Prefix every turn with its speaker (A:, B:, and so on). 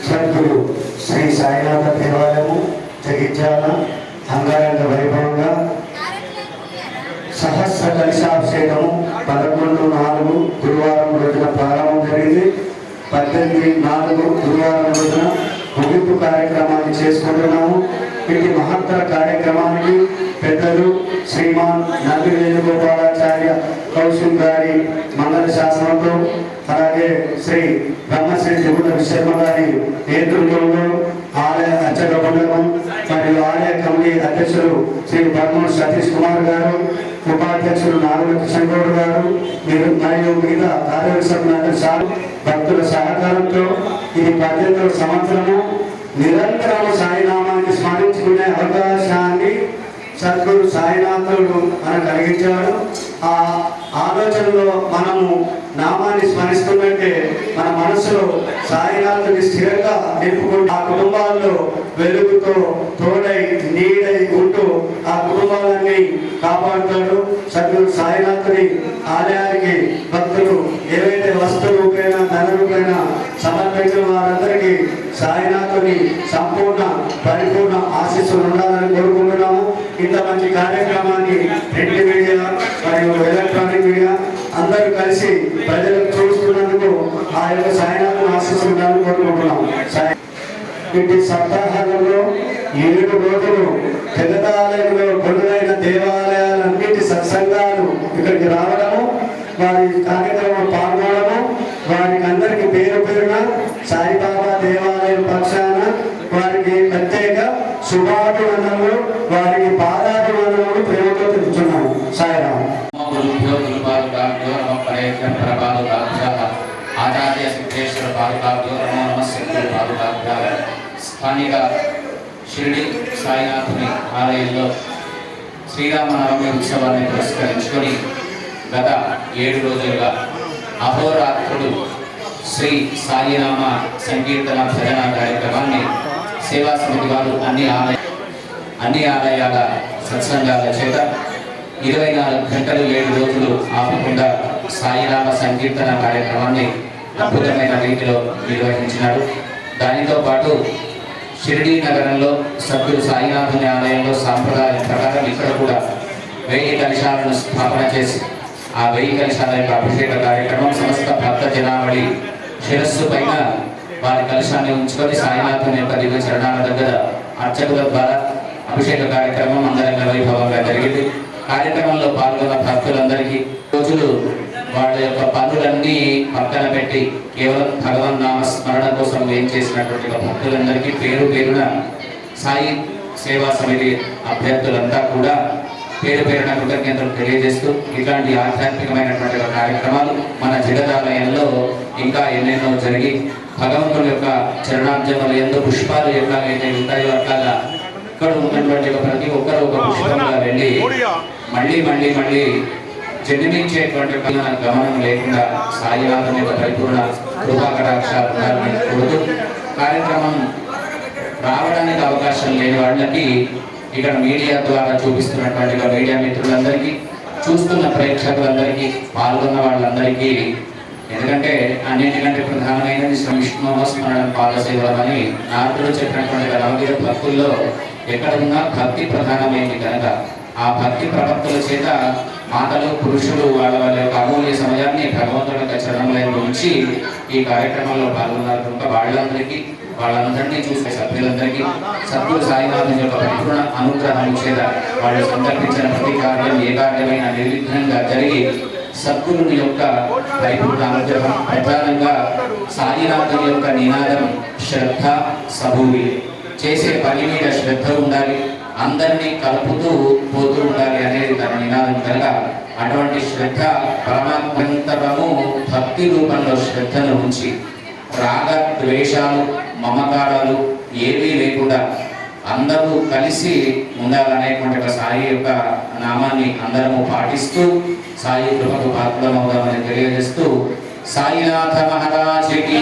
A: సద్గురు శ్రీ సాయినాథ దేవాలయము జగిత్యాల అంగరంగ వైభవంగా సహస్ర కలశాభిషేకము 11/4 గురువారం రోజున ప్రారంభం జరిగింది. 18/4 గురువారం రోజున ముగింపు కార్యక్రమాన్ని చేసుకుంటున్నాము. ఇటు మహత్తర కార్యక్రమానికి పెద్దలు శ్రీమాన్ నంది వేణుగోపాలాచార్య కౌశల్ గారి మంగళ శాసనంతో, అలాగే శ్రీ బ్రహ్మశ్రీ త్రిపుర విశ్వకర్మ గారి నేతృత్వంలో ఆలయ అర్చక మండలం మరియు ఆలయ కమిటీ అధ్యక్షులు శ్రీ పద్మూరు సతీష్ కుమార్ గారు, ఉపాధ్యక్షులు నాగుల కృష్ణగౌడ్ గారు మరియు మిగతా కార్యవర్గ భక్తుల సహకారంతో ఇది 18వ సంవత్సరము. నిరంతరం సాయినామాన్ని స్మరించుకునే అవకాశాన్ని సద్గురు సాయినాథుడు మనకు కలిగించాడు. ఆ ఆలోచనలో మనము నామాన్ని స్మరిస్తున్నట్టే మన మనసులో సాయినాథుని స్థిరంగా నింపుకుంటూ ఆ కుటుంబాల్లో వెలుగుతో తోడై నీడై ఉంటూ ఆ కుటుంబాలన్నీ కాపాడుతాడు. సద్గురు సాయినాథుని ఆలయానికి భక్తులు ఏవైతే వస్తు రూపేణ ధన రూపేణ సమర్పించిన వారందరికీ సాయినాథుని సంపూర్ణ పరిపూర్ణ ఆశీస్సులు ఉండాలని కోరుకుంటున్నాము. ఇంత మంచి కార్యక్రమాన్ని ప్రింట్ మీడియా మరియు ఎలక్ట్రానిక్ మీడియా అందరూ కలిసి ప్రజలకు చూస్తున్నందుకు ఆ యొక్క సాయినాథుని ఆశీస్సులు ఉండాలని కోరుకుంటున్నాము. ఇంటి సప్తాహాలలో 7 రోజులు జగదాలయంలో కొలువైన దేవాలయాలన్నిటి సత్సంగాలు ఇక్కడికి రావడము, వారి కార్యక్రమం పాల్గొనడము, వారికి అందరికి పేరు పేరున సాయిబాబా దేవాలయం పక్షాన వారికి ప్రత్యేక శుభాభివందనలు, వారికి పాదాభివందనలు ప్రేమతో తెలుపుతున్నాము. సాయిరామ్.
B: ఆచార్య సిద్ధేశ్వర పాదుకాభ్యో నమో నమః పాదుకాభ్యాల. స్థానిక షిరిడి సాయినాథుని ఆలయంలో శ్రీరామనవమి ఉత్సవాన్ని పురస్కరించుకొని గత 7 రోజులుగా అహోరాత్రుడు శ్రీ సాయినామ సంకీర్తన భజన కార్యక్రమాన్ని సేవా సమితి వారు అన్ని ఆలయాల సత్సంగాల చేత 24 గంటలు 7 రోజులు ఆపకుండా సాయినామ సంకీర్తన కార్యక్రమాన్ని అద్భుతమైన రీతిలో నిర్వహించినాడు. దానితో పాటు షిరిడీ నగరంలో సద్గురు సాయినాథుని ఆలయంలో సాంప్రదాయం ప్రకారం ఇక్కడ కూడా 1000 కలశాలను స్థాపన చేసి ఆ 1000 కలశాల యొక్క అభిషేక కార్యక్రమం సమస్త భక్త జనావళి శిరస్సు పైన వారి కలశాన్ని ఉంచుకొని సాయినాథుని యొక్క దివ్య చరణాల దగ్గర అర్చకుల ద్వారా అభిషేక కార్యక్రమం అంగరంగ వైభవంగా జరిగింది. కార్యక్రమంలో పాల్గొన్న భక్తులందరికీ రోజులు వాళ్ళ యొక్క పనులన్నీ పక్కన పెట్టి కేవలం భగవన్ నామ స్మరణ కోసం ఏం చేసినటువంటి భక్తులందరికీ పేరు పేరున సాయి సేవా సమితి అభ్యర్థులంతా కూడా పేరు పేరున కృతజ్ఞతలు తెలియజేస్తూ ఇట్లాంటి ఆధ్యాత్మికమైనటువంటి కార్యక్రమాలు మన జగదాలయంలో ఇంకా ఎన్నెన్నో జరిగి భగవంతుడి యొక్క చరణాబ్జములు ఎందు పుష్పాలు ఎట్లాగైతే ఉంటాయో అట్లాగా ఇక్కడ ఉన్నటువంటి ప్రతి ఒక్కరు ఒక పుష్పంగా వెళ్ళి మళ్ళీ మళ్ళీ మళ్ళీ జన్మించేటువంటి గమనం లేకుండా సాయినాథం యొక్క పరిపూర్ణ కృపాకటాక్షాలు ఉండాలని కోరుతూ కార్యక్రమం రావడానికి అవకాశం లేని వాళ్ళకి ఇక్కడ మీడియా ద్వారా చూపిస్తున్నటువంటి మీడియా మిత్రులందరికీ, చూస్తున్న ప్రేక్షకులందరికీ, పాల్గొన్న వాళ్ళందరికీ, ఎందుకంటే అన్నింటికంటే ప్రధానమైనది విష్ణుస్మరణ పాదసేవలం అని నారదుడు చెప్పినటువంటి నవగిరి భక్తుల్లో ఎక్కడ ఉన్నా భక్తి ప్రధానమైంది కనుక ఆ భక్తి ప్రవక్తుల చేత మాటలు పురుషులు వాళ్ళ వాళ్ళ యొక్క అమూల్య సమయాన్ని భగవంతుడి యొక్క చరణంలో ఉంచి ఈ కార్యక్రమంలో పాల్గొన్నారు కనుక వాళ్ళందరినీ చూసే సభ్యులందరికీ సద్గురు సాయినాథుని యొక్క పరిపూర్ణ అనుగ్రహం చేత వాళ్ళు సంకల్పించిన ప్రతి కార్యం ఏ కార్యమైనా నిర్విఘ్నంగా జరిగి సద్గురుని యొక్క పరిపూర్ణ అనుగ్రహం ప్రధానంగా సాయినాథుని యొక్క నినాదం శ్రద్ధ సభూవి, చేసే పని మీద శ్రద్ధ ఉండాలి, అందరినీ కలుపుతూ పోతూ ఉండాలి అనేది తన నినాదం కనుక అటువంటి శ్రద్ధ పరమాత్మంతరము భక్తి రూపంలో శ్రద్ధను ఉంచి రాగ ద్వేషాలు మమకారాలు ఏవీ లేకుండా అందరూ కలిసి ఉండాలనేటువంటి ఒక సాయి యొక్క నామాన్ని అందరము పాటిస్తూ సాయి కృపకు పాత్రమవుదామని తెలియజేస్తూ సాయినాథ మహారాజుకి